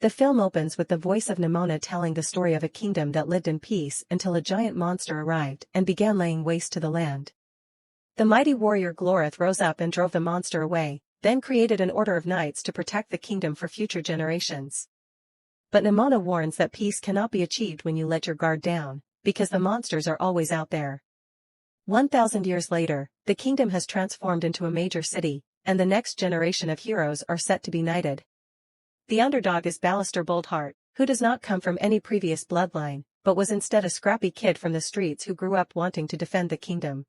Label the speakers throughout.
Speaker 1: The film opens with the voice of Nimona telling the story of a kingdom that lived in peace until a giant monster arrived and began laying waste to the land. The mighty warrior Glorith rose up and drove the monster away, then created an order of knights to protect the kingdom for future generations. But Nimona warns that peace cannot be achieved when you let your guard down, because the monsters are always out there. 1,000 years later, the kingdom has transformed into a major city, and the next generation of heroes are set to be knighted. The underdog is Ballister Boldheart, who does not come from any previous bloodline, but was instead a scrappy kid from the streets who grew up wanting to defend the kingdom.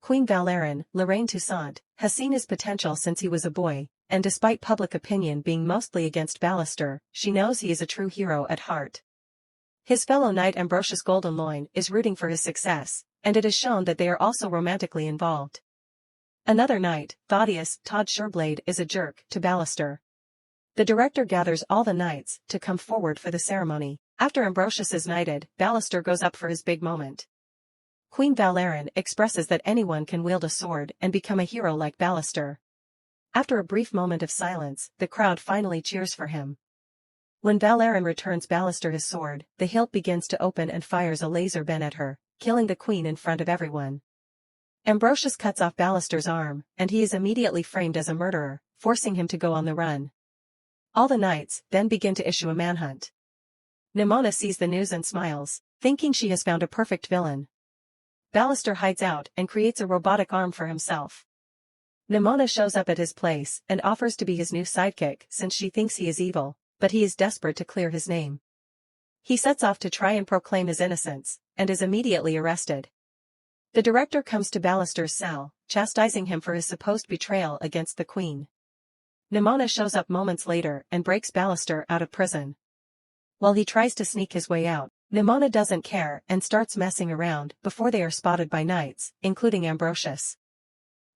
Speaker 1: Queen Valerian, Lorraine Toussaint, has seen his potential since he was a boy, and despite public opinion being mostly against Ballister, she knows he is a true hero at heart. His fellow knight Ambrosius Goldenloin is rooting for his success, and it is shown that they are also romantically involved. Another knight, Thaddeus Todd Sureblade, is a jerk to Ballister. The director gathers all the knights to come forward for the ceremony. After Ambrosius is knighted, Ballister goes up for his big moment. Queen Valerian expresses that anyone can wield a sword and become a hero like Ballister. After a brief moment of silence, the crowd finally cheers for him. When Valerian returns Ballister his sword, the hilt begins to open and fires a laser beam at her, killing the queen in front of everyone. Ambrosius cuts off Ballister's arm, and he is immediately framed as a murderer, forcing him to go on the run. All the knights then begin to issue a manhunt. Nimona sees the news and smiles, thinking she has found a perfect villain. Ballister hides out and creates a robotic arm for himself. Nimona shows up at his place and offers to be his new sidekick since she thinks he is evil, but he is desperate to clear his name. He sets off to try and proclaim his innocence, and is immediately arrested. The director comes to Ballister's cell, chastising him for his supposed betrayal against the queen. Nimona shows up moments later and breaks Ballister out of prison. While he tries to sneak his way out, Nimona doesn't care and starts messing around before they are spotted by knights, including Ambrosius.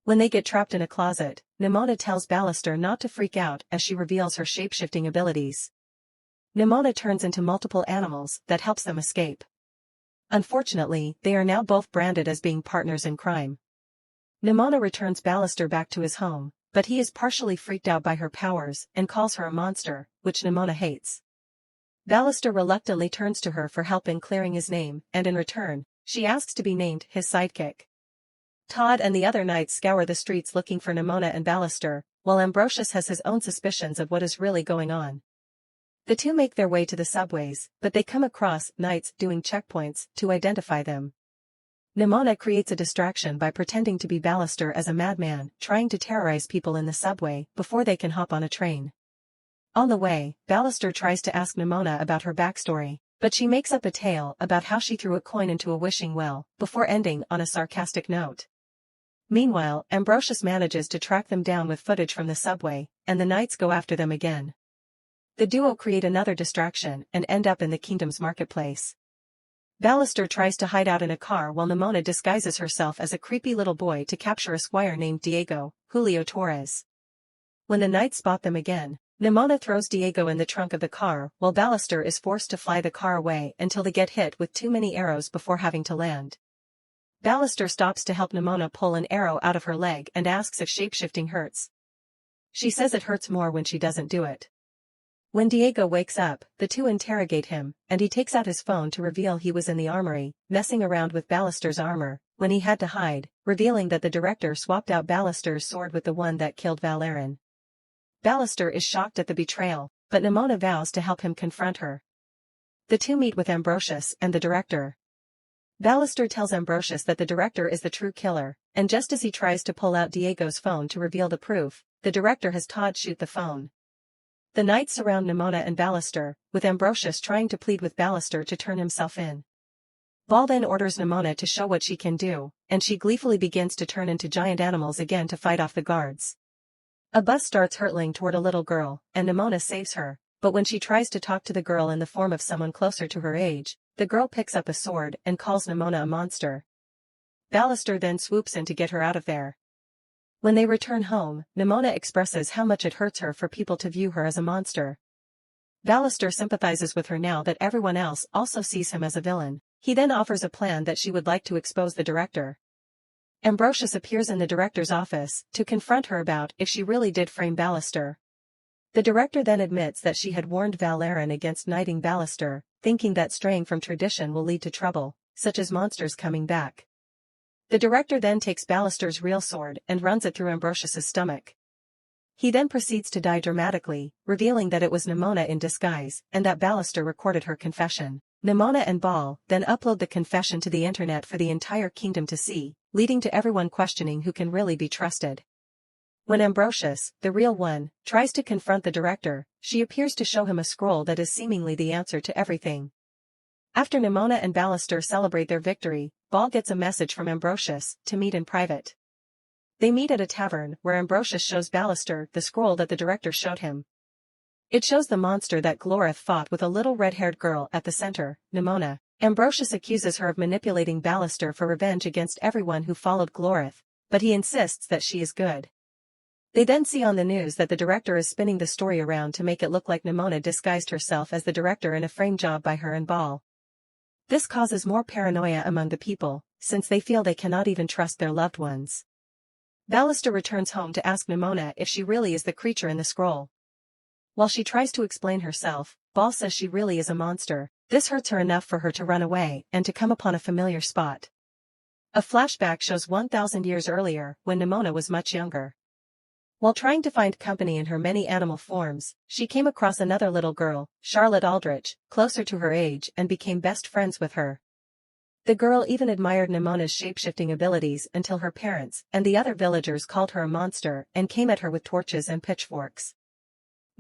Speaker 1: When they get trapped in a closet, Nimona tells Ballister not to freak out as she reveals her shape-shifting abilities. Nimona turns into multiple animals that helps them escape. Unfortunately, they are now both branded as being partners in crime. Nimona returns Ballister back to his home, but he is partially freaked out by her powers and calls her a monster, which Nimona hates. Ballister reluctantly turns to her for help in clearing his name, and in return, she asks to be named his sidekick. Todd and the other knights scour the streets looking for Nimona and Ballister, while Ambrosius has his own suspicions of what is really going on. The two make their way to the subways, but they come across knights doing checkpoints to identify them. Nimona creates a distraction by pretending to be Ballister as a madman, trying to terrorize people in the subway before they can hop on a train. On the way, Ballister tries to ask Nimona about her backstory, but she makes up a tale about how she threw a coin into a wishing well, before ending on a sarcastic note. Meanwhile, Ambrosius manages to track them down with footage from the subway, and the knights go after them again. The duo create another distraction and end up in the kingdom's marketplace. Ballister tries to hide out in a car while Nimona disguises herself as a creepy little boy to capture a squire named Diego, Julio Torres. When the knights spot them again, Nimona throws Diego in the trunk of the car while Ballister is forced to fly the car away until they get hit with too many arrows before having to land. Ballister stops to help Nimona pull an arrow out of her leg and asks if shapeshifting hurts. She says it hurts more when she doesn't do it. When Diego wakes up, the two interrogate him, and he takes out his phone to reveal he was in the armory, messing around with Ballister's armor, when he had to hide, revealing that the director swapped out Ballister's sword with the one that killed Valerian. Ballister is shocked at the betrayal, but Nimona vows to help him confront her. The two meet with Ambrosius and the director. Ballister tells Ambrosius that the director is the true killer, and just as he tries to pull out Diego's phone to reveal the proof, the director has Todd shoot the phone. The knights surround Nimona and Ballister, with Ambrosius trying to plead with Ballister to turn himself in. Ball then orders Nimona to show what she can do, and she gleefully begins to turn into giant animals again to fight off the guards. A bus starts hurtling toward a little girl, and Nimona saves her, but when she tries to talk to the girl in the form of someone closer to her age, the girl picks up a sword and calls Nimona a monster. Ballister then swoops in to get her out of there. When they return home, Nimona expresses how much it hurts her for people to view her as a monster. Ballister sympathizes with her now that everyone else also sees him as a villain. He then offers a plan that she would like to expose the director. Ambrosius appears in the director's office to confront her about if she really did frame Ballister. The director then admits that she had warned Valerian against knighting Ballister, thinking that straying from tradition will lead to trouble, such as monsters coming back. The director then takes Ballister's real sword and runs it through Ambrosius's stomach. He then proceeds to die dramatically, revealing that it was Nimona in disguise, and that Ballister recorded her confession. Nimona and Ball then upload the confession to the internet for the entire kingdom to see, leading to everyone questioning who can really be trusted. When Ambrosius, the real one, tries to confront the director, she appears to show him a scroll that is seemingly the answer to everything. After Nimona and Ballister celebrate their victory, Ball gets a message from Ambrosius to meet in private. They meet at a tavern where Ambrosius shows Ballister the scroll that the director showed him. It shows the monster that Glorith fought with a little red-haired girl at the center, Nimona. Ambrosius accuses her of manipulating Ballister for revenge against everyone who followed Glorith, but he insists that she is good. They then see on the news that the director is spinning the story around to make it look like Nimona disguised herself as the director in a frame job by her and Ball. This causes more paranoia among the people, since they feel they cannot even trust their loved ones. Ballister returns home to ask Nimona if she really is the creature in the scroll. While she tries to explain herself, Ball says she really is a monster. This hurts her enough for her to run away and to come upon a familiar spot. A flashback shows 1,000 years earlier, when Nimona was much younger. While trying to find company in her many animal forms, she came across another little girl, Charlotte Aldrich, closer to her age and became best friends with her. The girl even admired Nimona's shape-shifting abilities until her parents and the other villagers called her a monster and came at her with torches and pitchforks.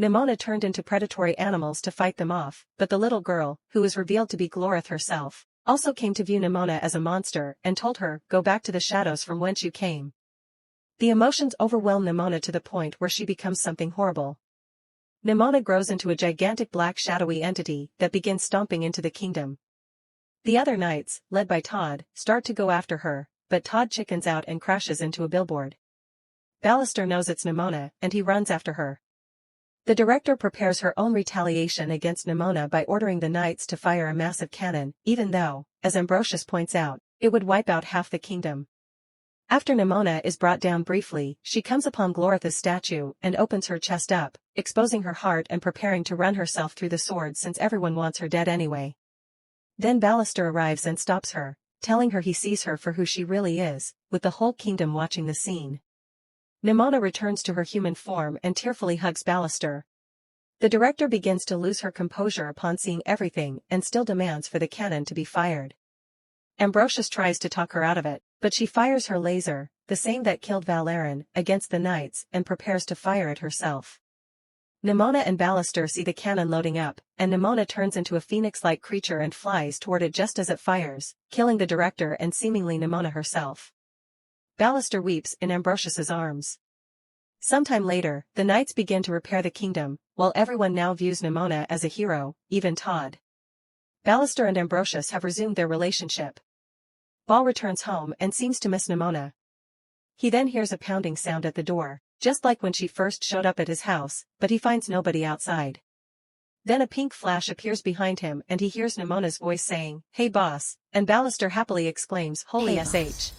Speaker 1: Nimona turned into predatory animals to fight them off, but the little girl, who was revealed to be Glorith herself, also came to view Nimona as a monster and told her, "Go back to the shadows from whence you came." The emotions overwhelm Nimona to the point where she becomes something horrible. Nimona grows into a gigantic black shadowy entity that begins stomping into the kingdom. The other knights, led by Todd, start to go after her, but Todd chickens out and crashes into a billboard. Ballister knows it's Nimona, and he runs after her. The director prepares her own retaliation against Nimona by ordering the knights to fire a massive cannon, even though, as Ambrosius points out, it would wipe out half the kingdom. After Nimona is brought down briefly, she comes upon Glorith's statue and opens her chest up, exposing her heart and preparing to run herself through the sword since everyone wants her dead anyway. Then Ballister arrives and stops her, telling her he sees her for who she really is, with the whole kingdom watching the scene. Nimona returns to her human form and tearfully hugs Ballister. The director begins to lose her composure upon seeing everything and still demands for the cannon to be fired. Ambrosius tries to talk her out of it, but she fires her laser, the same that killed Valerian, against the knights and prepares to fire it herself. Nimona and Ballister see the cannon loading up, and Nimona turns into a phoenix-like creature and flies toward it just as it fires, killing the director and seemingly Nimona herself. Ballister weeps in Ambrosius's arms. Sometime later, the knights begin to repair the kingdom, while everyone now views Nimona as a hero, even Todd. Ballister and Ambrosius have resumed their relationship. Ball returns home and seems to miss Nimona. He then hears a pounding sound at the door, just like when she first showed up at his house, but he finds nobody outside. Then a pink flash appears behind him and he hears Nimona's voice saying, "Hey boss," and Ballister happily exclaims, "Holy
Speaker 2: Hey,
Speaker 1: SH.